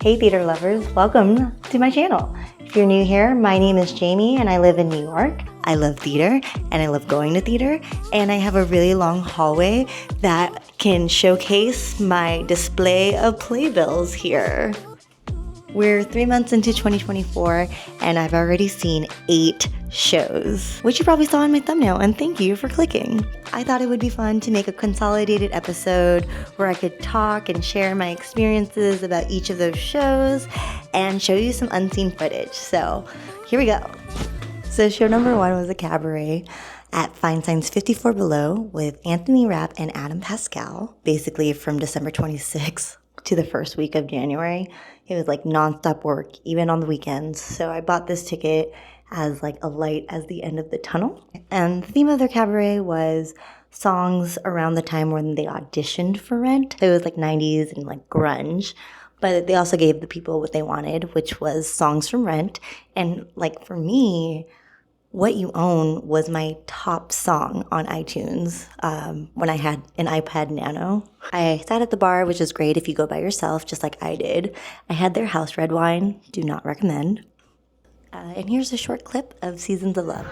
Hey theater lovers, welcome to my channel. If you're new here, my name is Jamie and I live in New York. I love theater and I love going to theater, and I have a really long hallway that can showcase my display of playbills here. We're 3 months into 2024 and I've already seen 8 shows, which you probably saw in my thumbnail, and thank you for clicking. I thought it would be fun to make a consolidated episode where I could talk and share my experiences about each of those shows and show you some unseen footage. So here we go. So show number 1 was a cabaret at Feinstein's 54 Below with Anthony Rapp and Adam Pascale, basically from December 26th to the first week of January. It was like nonstop work, even on the weekends. So I bought this ticket as like a light as the end of the tunnel. And the theme of their cabaret was songs around the time when they auditioned for Rent. It was like 90s and like grunge. But they also gave the people what they wanted, which was songs from Rent. And like for me, What You Own was my top song on iTunes when I had an iPad Nano. I sat at the bar, which is great if you go by yourself, just like I did. I had their house red wine, do not recommend. And here's a short clip of Seasons of Love.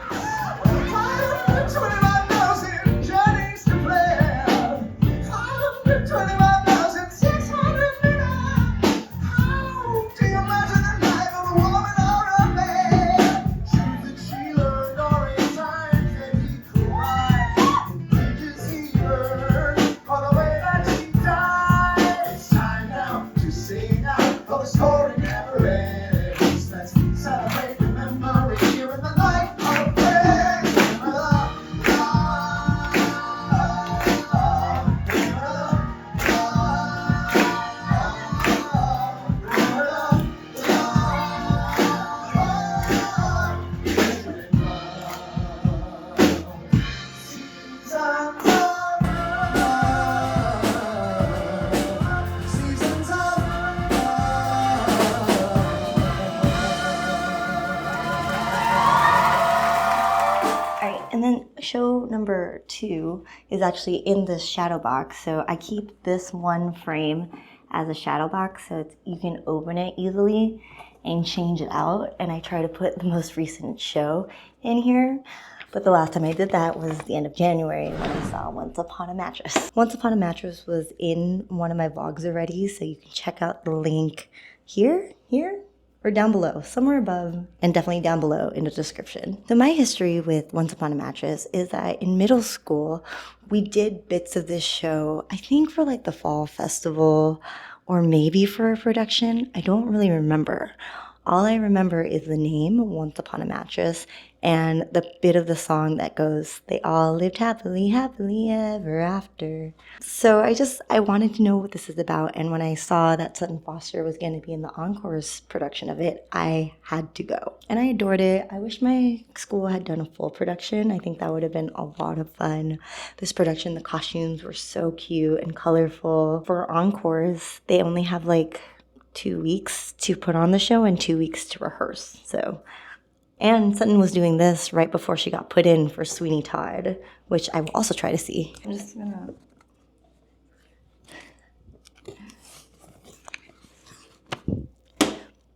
And then show number 2 is actually in this shadow box. So I keep this one frame as a shadow box so you can open it easily and change it out. And I try to put the most recent show in here. But the last time I did that was the end of January when I saw Once Upon a Mattress. Once Upon a Mattress was in one of my vlogs already, so you can check out the link here, or down below, somewhere above, and definitely down below in the description. So my history with Once Upon a Mattress is that in middle school, we did bits of this show, I think for like the fall festival, or maybe for a production. I don't really remember. All I remember is the name, Once Upon a Mattress, and the bit of the song that goes, they all lived happily, happily ever after. So I wanted to know what this is about, and when I saw that Sutton Foster was going to be in the Encores production of it, I had to go. And I adored it. I wish my school had done a full production. I think that would have been a lot of fun. This production, the costumes were so cute and colorful. For Encores, they only have like 2 weeks to put on the show and 2 weeks to rehearse. So, and Sutton was doing this right before she got put in for Sweeney Todd, which I will also try to see. I'm just gonna...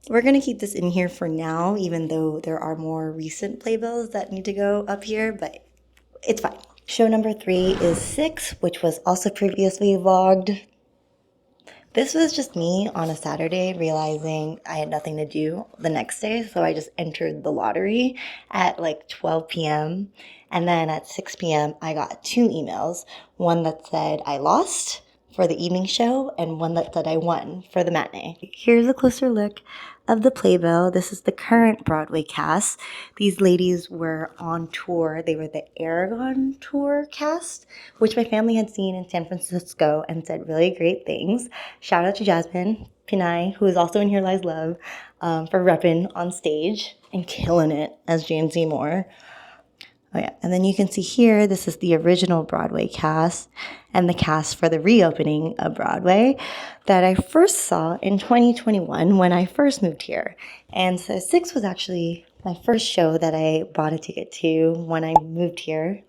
We're gonna keep this in here for now, even though there are more recent playbills that need to go up here, but it's fine. Show number 3 is 6, which was also previously vlogged. This was just me on a Saturday realizing I had nothing to do the next day, so I just entered the lottery at like 12 p.m. And then at 6 p.m. I got 2 emails, one that said I lost for the evening show and one that said I won for the matinee. Here's a closer look of the playbill. This is the current Broadway cast. These ladies were on tour. They were the Aragon tour cast, which my family had seen in San Francisco and said really great things. Shout out to Jasmine Pinay, who is also in Here Lies Love, for repping on stage and killing it as Jane Seymour. Oh yeah, and then you can see here, this is the original Broadway cast and the cast for the reopening of Broadway that I first saw in 2021 when I first moved here. And so 6 was actually my first show that I bought a ticket to when I moved here.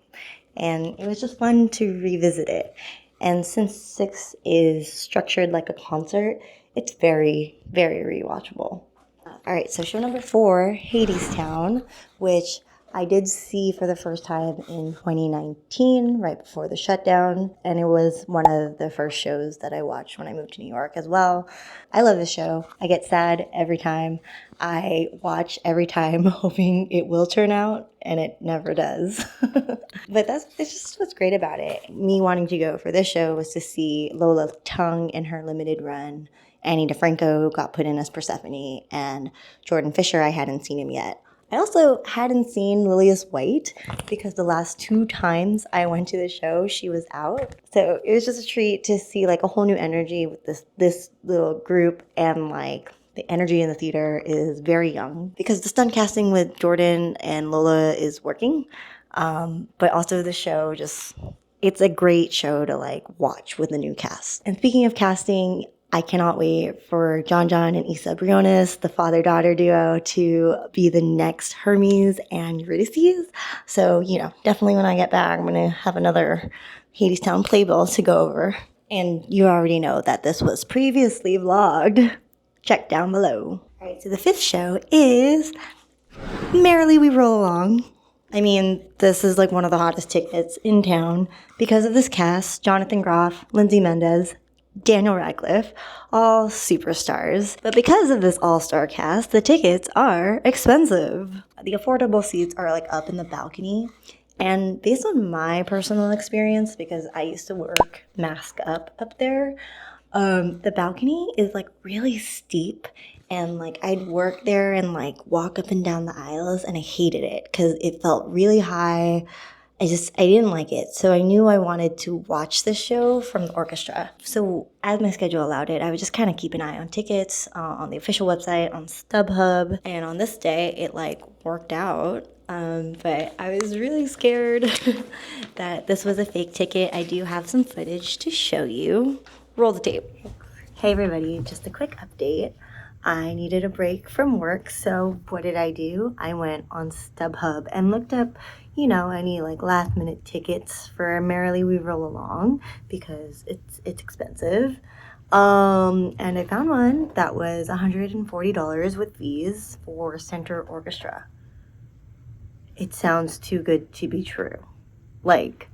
And it was just fun to revisit it. And since 6 is structured like a concert, it's very, very rewatchable. All right, so show number 4, Hadestown, which I did see for the first time in 2019, right before the shutdown, and it was one of the first shows that I watched when I moved to New York as well. I love this show. I get sad every time. I watch every time hoping it will turn out, and it never does. But it's just what's great about it. Me wanting to go for this show was to see Lola Tung in her limited run. Annie DiFranco got put in as Persephone, and Jordan Fisher, I hadn't seen him yet. I also hadn't seen Lillias White because the last 2 times I went to the show, she was out. So it was just a treat to see like a whole new energy with this little group, and like the energy in the theater is very young because the stunt casting with Jordan and Lola is working. But also the show it's a great show to like watch with the new cast. And speaking of casting, I cannot wait for John and Issa Briones, the father-daughter duo, to be the next Hermes and Eurydice. So, definitely when I get back, I'm going to have another Hadestown playbill to go over. And you already know that this was previously vlogged. Check down below. All right, so the 5th show is Merrily We Roll Along. I mean, this is like one of the hottest tickets in town because of this cast: Jonathan Groff, Lindsay Mendez, Daniel Radcliffe, all superstars. But because of this all-star cast, the tickets are expensive. The affordable seats are like up in the balcony. And based on my personal experience, because I used to work mask up there, the balcony is like really steep. And like I'd work there and like walk up and down the aisles, and I hated it because it felt really high. I didn't like it. So I knew I wanted to watch the show from the orchestra. So as my schedule allowed it, I would just kind of keep an eye on tickets on the official website, on StubHub. And on this day, it like worked out. But I was really scared that this was a fake ticket. I do have some footage to show you. Roll the tape. Hey everybody, just a quick update. I needed a break from work, so what did I do? I went on StubHub and looked up, any like last minute tickets for Merrily We Roll Along because it's expensive. And I found one that was $140 with fees for center orchestra. It sounds too good to be true. Like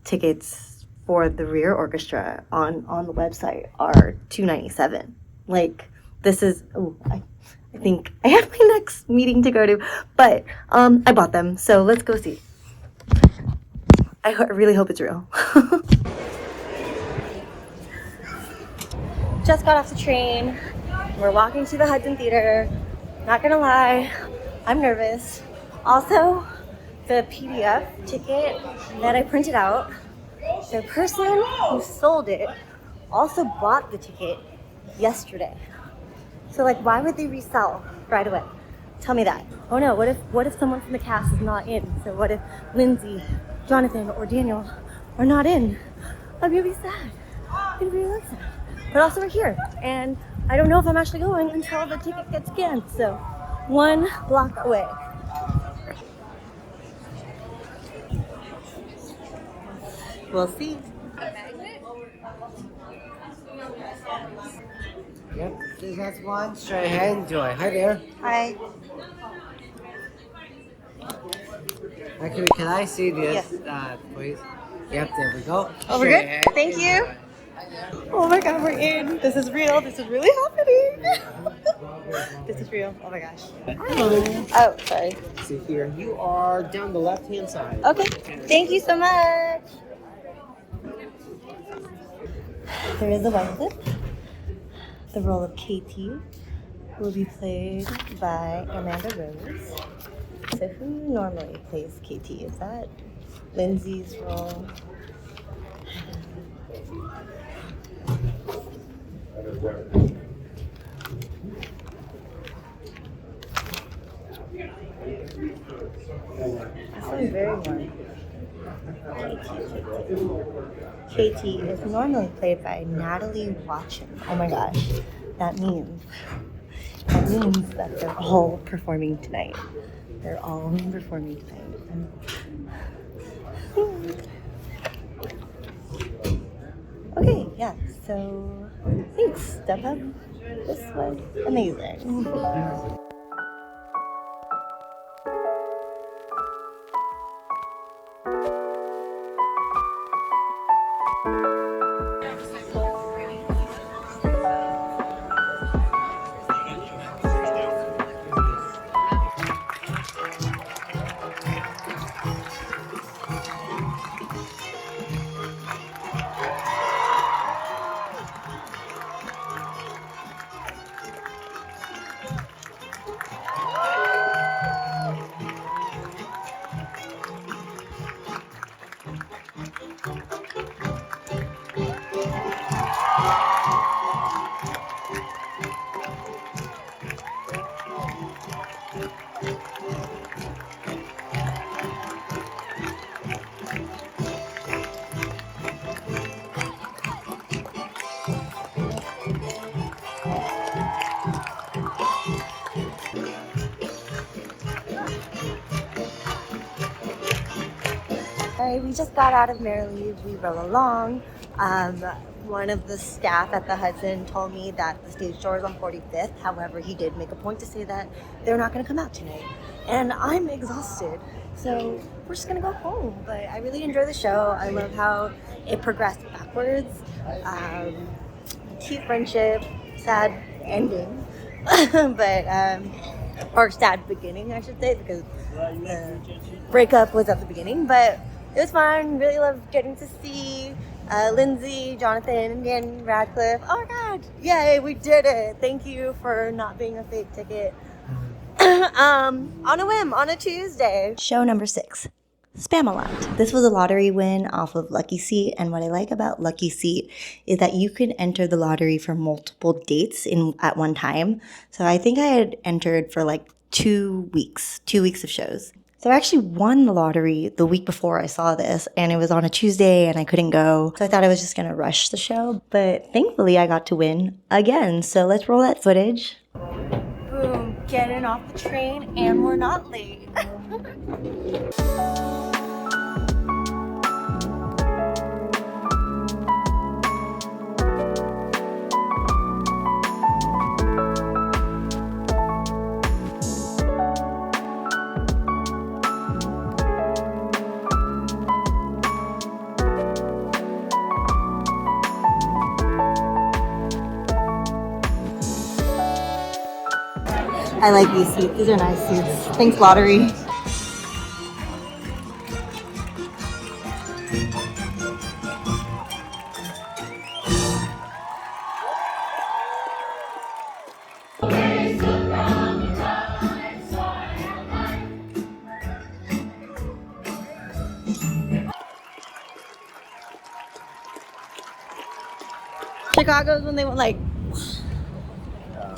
tickets for the rear orchestra on the website are $297. Like, this is, I think I have my next meeting to go to, but I bought them, so let's go see. I really hope it's real. Just got off the train. We're walking to the Hudson Theater. Not gonna lie, I'm nervous. Also, the PDF ticket that I printed out, the person who sold it also bought the ticket yesterday. So like, why would they resell right away? Tell me that. Oh no, what if someone from the cast is not in? So what if Lindsay, Jonathan, or Daniel are not in? I'd be really sad. I'd be really sad. But also we're here, and I don't know if I'm actually going until the ticket gets scanned. So 1 block away. We'll see. Yep, this has one. Straight ahead, enjoy. Hi there. Hi. Actually, can I see this, please? Yep, there we go. Oh, we're good? Thank you. Oh my god, we're in. This is real. This is really happening. This is real. Oh my gosh. Oh, sorry. See here, you are down the left-hand side. Okay. Thank you so much. There is a white clip. The role of KT will be played by Amanda Rose. So who normally plays KT? Is that Lindsay's role? This one's very warm. KT is normally played by Natalie Watchin. Oh my gosh, that means that they're all performing tonight. They're all performing tonight. Okay, yeah, so thanks. StubHub. This was amazing. Alright, we just got out of Merrily. We rode along. One of the staff at the Hudson told me that the stage door is on 45th. However, he did make a point to say that they're not going to come out tonight. And I'm exhausted. So we're just going to go home. But I really enjoy the show. I love how it progressed backwards. Cute friendship, sad ending. Or sad beginning, I should say, because the breakup was at the beginning. But it was fun. Really loved getting to see Lindsay, Jonathan, and Radcliffe. Oh my God. Yay, we did it. Thank you for not being a fake ticket. On a whim, on a Tuesday. Show number 6, Spamalot. This was a lottery win off of Lucky Seat, and what I like about Lucky Seat is that you can enter the lottery for multiple dates at one time. So I think I had entered for like 2 weeks of shows. So I actually won the lottery the week before I saw this, and it was on a Tuesday and I couldn't go. So I thought I was just gonna rush the show, but thankfully I got to win again. So let's roll that footage. Boom, getting off the train and we're not late. I like these seats. These are nice seats. Thanks, lottery. Chicago's when they went like,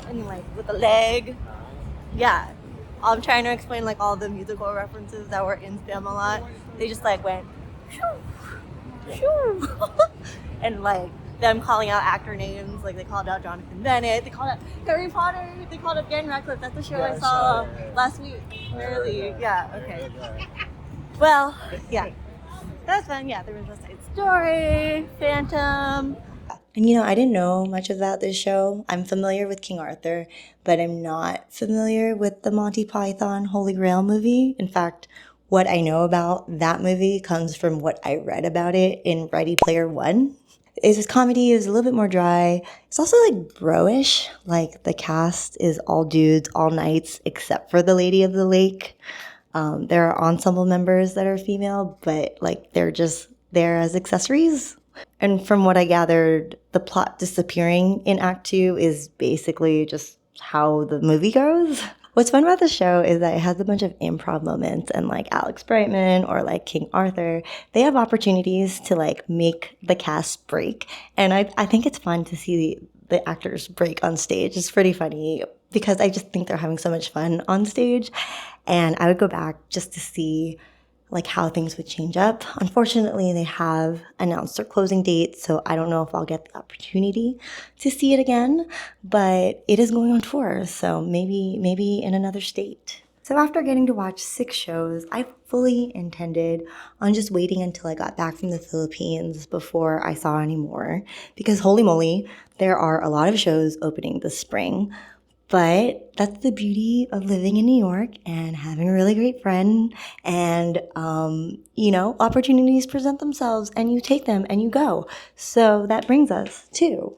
and like with the leg. Yeah, I'm trying to explain like all the musical references that were in Spamalot. They just like went, shoo, shoo. And like them calling out actor names, like they called out Jonathan Bennett, they called out Harry Potter, they called out Dan Radcliffe. That's the show I saw last week. Merrily, yeah, okay. Well, yeah, that was fun. Yeah, there was West Side Story, Phantom. And you know, I didn't know much about this show. I'm familiar with King Arthur, but I'm not familiar with the Monty Python Holy Grail movie. In fact, what I know about that movie comes from what I read about it in Ready Player One. It's a comedy. It was a little bit more dry. It's also like bro-ish. Like the cast is all dudes, all knights, except for the Lady of the Lake. There are ensemble members that are female, but like they're just there as accessories. And from what I gathered, the plot disappearing in Act 2 is basically just how the movie goes. What's fun about the show is that it has a bunch of improv moments, and like Alex Brightman or like King Arthur, they have opportunities to like make the cast break. And I think it's fun to see the actors break on stage. It's pretty funny because I just think they're having so much fun on stage. And I would go back just to see like how things would change up. Unfortunately, they have announced their closing date, so I don't know if I'll get the opportunity to see it again, but it is going on tour, so maybe in another state. So after getting to watch 6 shows, I fully intended on just waiting until I got back from the Philippines before I saw any more. Because holy moly, there are a lot of shows opening this spring. But that's the beauty of living in New York and having a really great friend. And, opportunities present themselves and you take them and you go. So that brings us to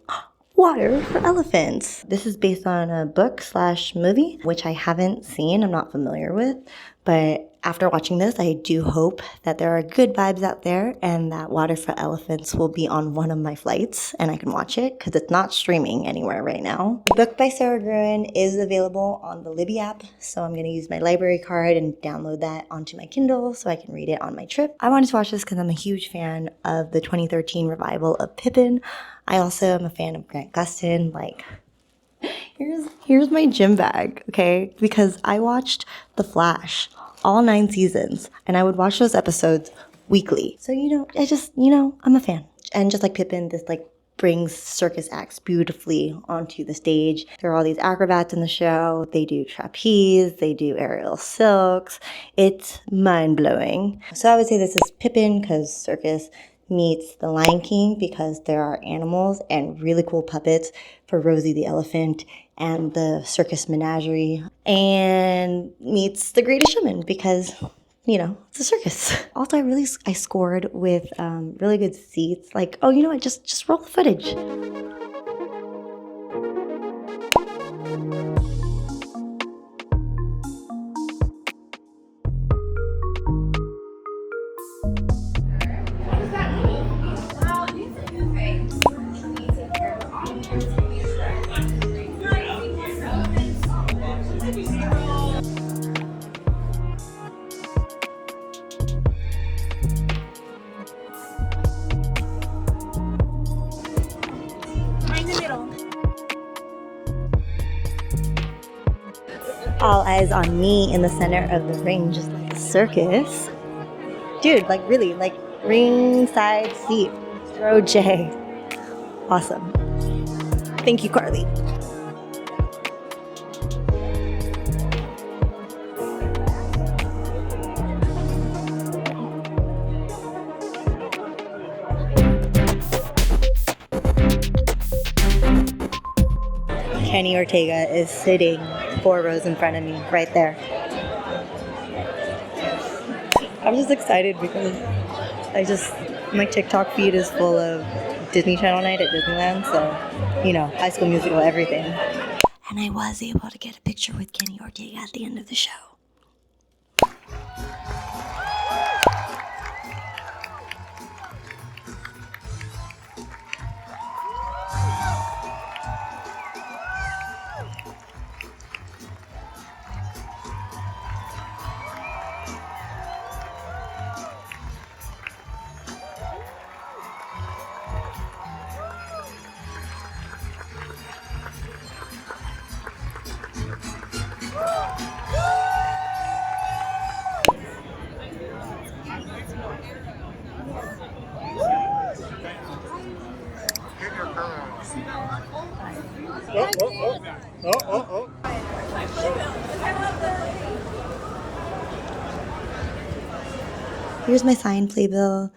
Water for Elephants. This is based on a book/movie, which I haven't seen, I'm not familiar with. But after watching this, I do hope that there are good vibes out there and that Water for Elephants will be on one of my flights and I can watch it because it's not streaming anywhere right now. The book by Sarah Gruen is available on the Libby app, so I'm going to use my library card and download that onto my Kindle so I can read it on my trip. I wanted to watch this because I'm a huge fan of the 2013 revival of Pippin. I also am a fan of Grant Gustin. Here's my gym bag, okay? Because I watched The Flash, all 9 seasons, and I would watch those episodes weekly. So, I'm a fan. And just like Pippin, this brings circus acts beautifully onto the stage. There are all these acrobats in the show. They do trapeze, they do aerial silks. It's mind-blowing. So I would say this is Pippin because circus meets The Lion King because there are animals and really cool puppets for Rosie the elephant and the circus menagerie, and meets The Greatest Showman because, it's a circus. Also, I scored with really good seats. Just roll the footage. All eyes on me in the center of the ring, just like a circus. Dude, really, ringside seat. Throw J. Awesome. Thank you, Carly. Kenny Ortega is sitting 4 rows in front of me, right there. I'm just excited because my TikTok feed is full of Disney Channel night at Disneyland, so, High School Musical, everything. And I was able to get a picture with Kenny Ortega at the end of the show. Here's my sign playbill.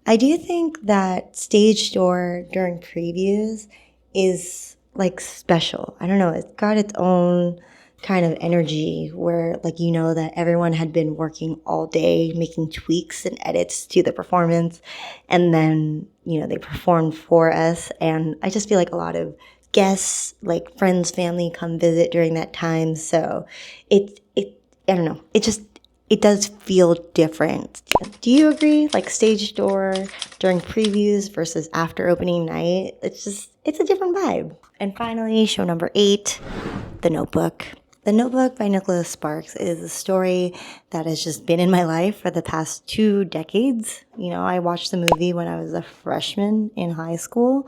I do think that stage door during previews is special. I don't know, it's got its own kind of energy where that everyone had been working all day making tweaks and edits to the performance, and then they performed for us, and I just feel like a lot of guests, friends, family, come visit during that time. So I don't know, it does feel different. Do you agree? Stage door during previews versus after opening night, it's a different vibe. And finally, show number 8, The Notebook. The Notebook by Nicholas Sparks is a story that has just been in my life for the past 2 decades. You know, I watched the movie when I was a freshman in high school,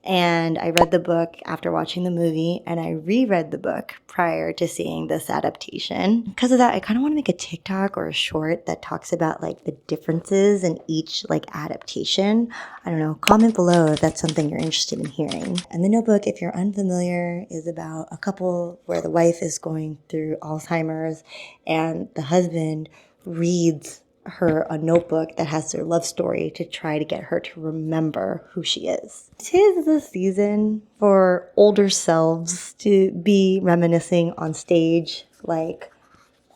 and I read the book after watching the movie, and I reread the book prior to seeing this adaptation. Because of that, I kind of want to make a TikTok or a short that talks about like the differences in each like adaptation. I don't know, comment below if that's something you're interested in hearing. And The Notebook, if you're unfamiliar, is about a couple where the wife is going through Alzheimer's and the husband reads her a notebook that has their love story to try to get her to remember who she is. 'Tis the season for older selves to be reminiscing on stage, like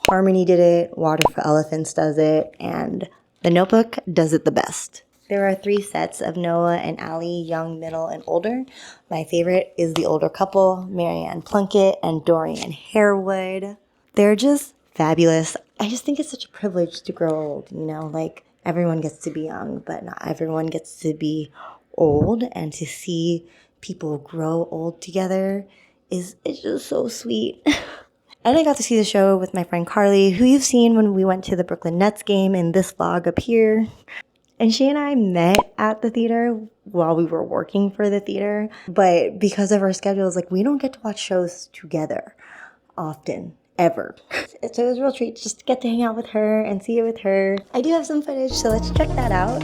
Harmony did it, Water for Elephants does it, and The Notebook does it the best. There are 3 sets of Noah and Allie, young, middle, and older. My favorite is the older couple, Marianne Plunkett and Dorian Harewood. They're just fabulous. I just think it's such a privilege to grow old, you know, like everyone gets to be young, but not everyone gets to be old, and to see people grow old together it's just so sweet. And I got to see the show with my friend Carly, who you've seen when we went to the Brooklyn Nets game in this vlog up here. And she and I met at the theater while we were working for the theater, but because of our schedules, like we don't get to watch shows together often. Ever. So it was a real treat just to get to hang out with her and see it with her. I do have some footage, so let's check that out.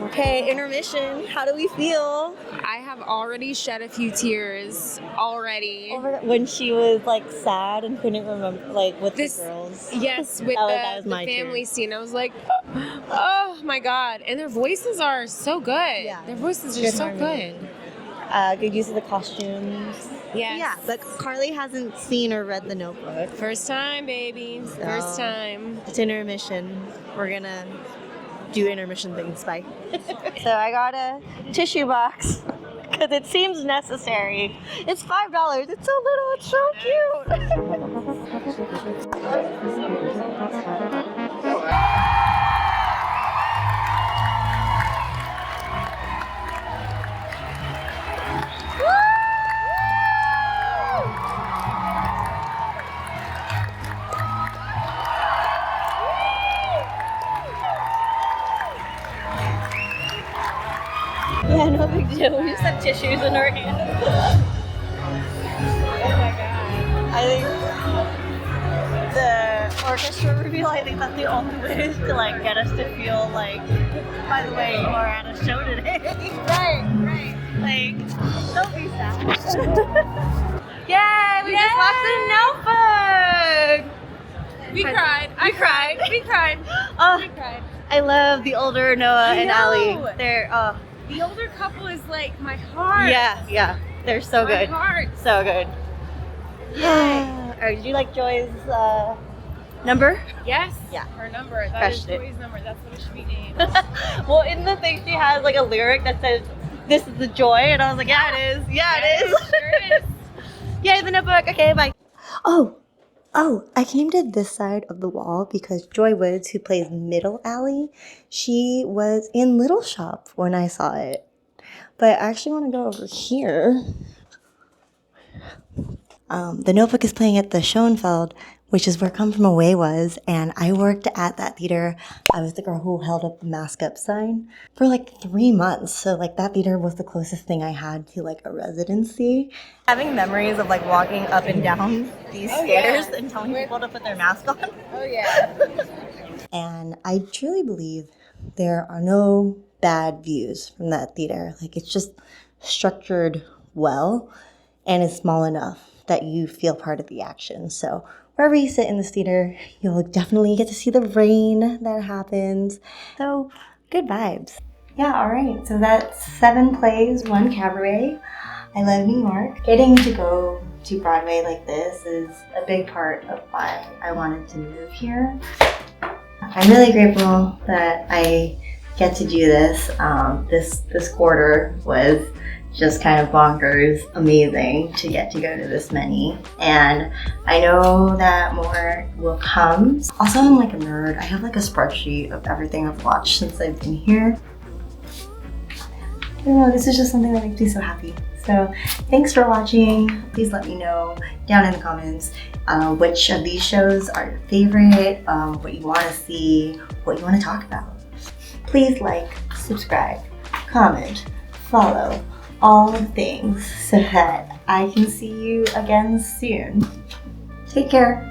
Okay, intermission. How do we feel? I have already shed a few tears already. Over when she was like sad and couldn't remember, like with the girls. Yes, with that was the my family tears. scene. I was like, oh my God. And their voices are so good. Yeah. Their voices are Good so harmony. good. Good use of the costumes. Yes. Yeah, but Carly hasn't seen or read The Notebook. First time, baby. First time. It's intermission. We're gonna do intermission things. Bye. So I got a tissue box because it seems necessary. It's $5. It's so little. It's so cute. Yeah, no big deal. We just have tissues in our hands. Oh my God. I think the orchestra reveal, I think that's the only way to like get us to feel like, by the way, you are at a show today. Right. Like, don't be sad. Yay! We just watched The Notebook! We cried. I cried. We cried. We cried. I love the older Noah and Allie. They're, The older couple is like my heart. yeah. They're so good. My heart. So good. Yeah. Alright, did you like Joy's number? Yes. Yeah. Her number. That Crushed is it. Joy's number. That's what it should be named. Well, in the thing she has like a lyric that says, "This is the joy," and I was like, yeah, it is. Yeah, it is. Sure is. Yay, The Notebook. Okay, bye. Oh, I came to this side of the wall because Joy Woods, who plays Middle Alley, she was in Little Shop when I saw it. But I actually want to go over here. The Notebook is playing at the Shoenfeld, which is where Come From Away was, and I worked at that theater. I was the girl who held up the mask up sign for like 3 months. So like that theater was the closest thing I had to like a residency. Having memories of like walking up and down these stairs and telling people to put their mask on. Oh yeah. And I truly believe there are no bad views from that theater. Like it's just structured well and it's small enough that you feel part of the action. So wherever you sit in this theater, you'll definitely get to see the rain that happens. So good vibes. Yeah, all right. So that's 7 plays, 1 cabaret. I love New York. Getting to go to Broadway like this is a big part of why I wanted to move here. I'm really grateful that I get to do this. This quarter was just kind of bonkers, amazing to get to go to this many. And I know that more will come. Also, I'm like a nerd. I have like a spreadsheet of everything I've watched since I've been here. don't know, this is just something that makes me so happy. So thanks for watching. Please let me know down in the comments which of these shows are your favorite, what you want to see, what you want to talk about. Please like, subscribe, comment, follow, all the things so that I can see you again soon. Take care.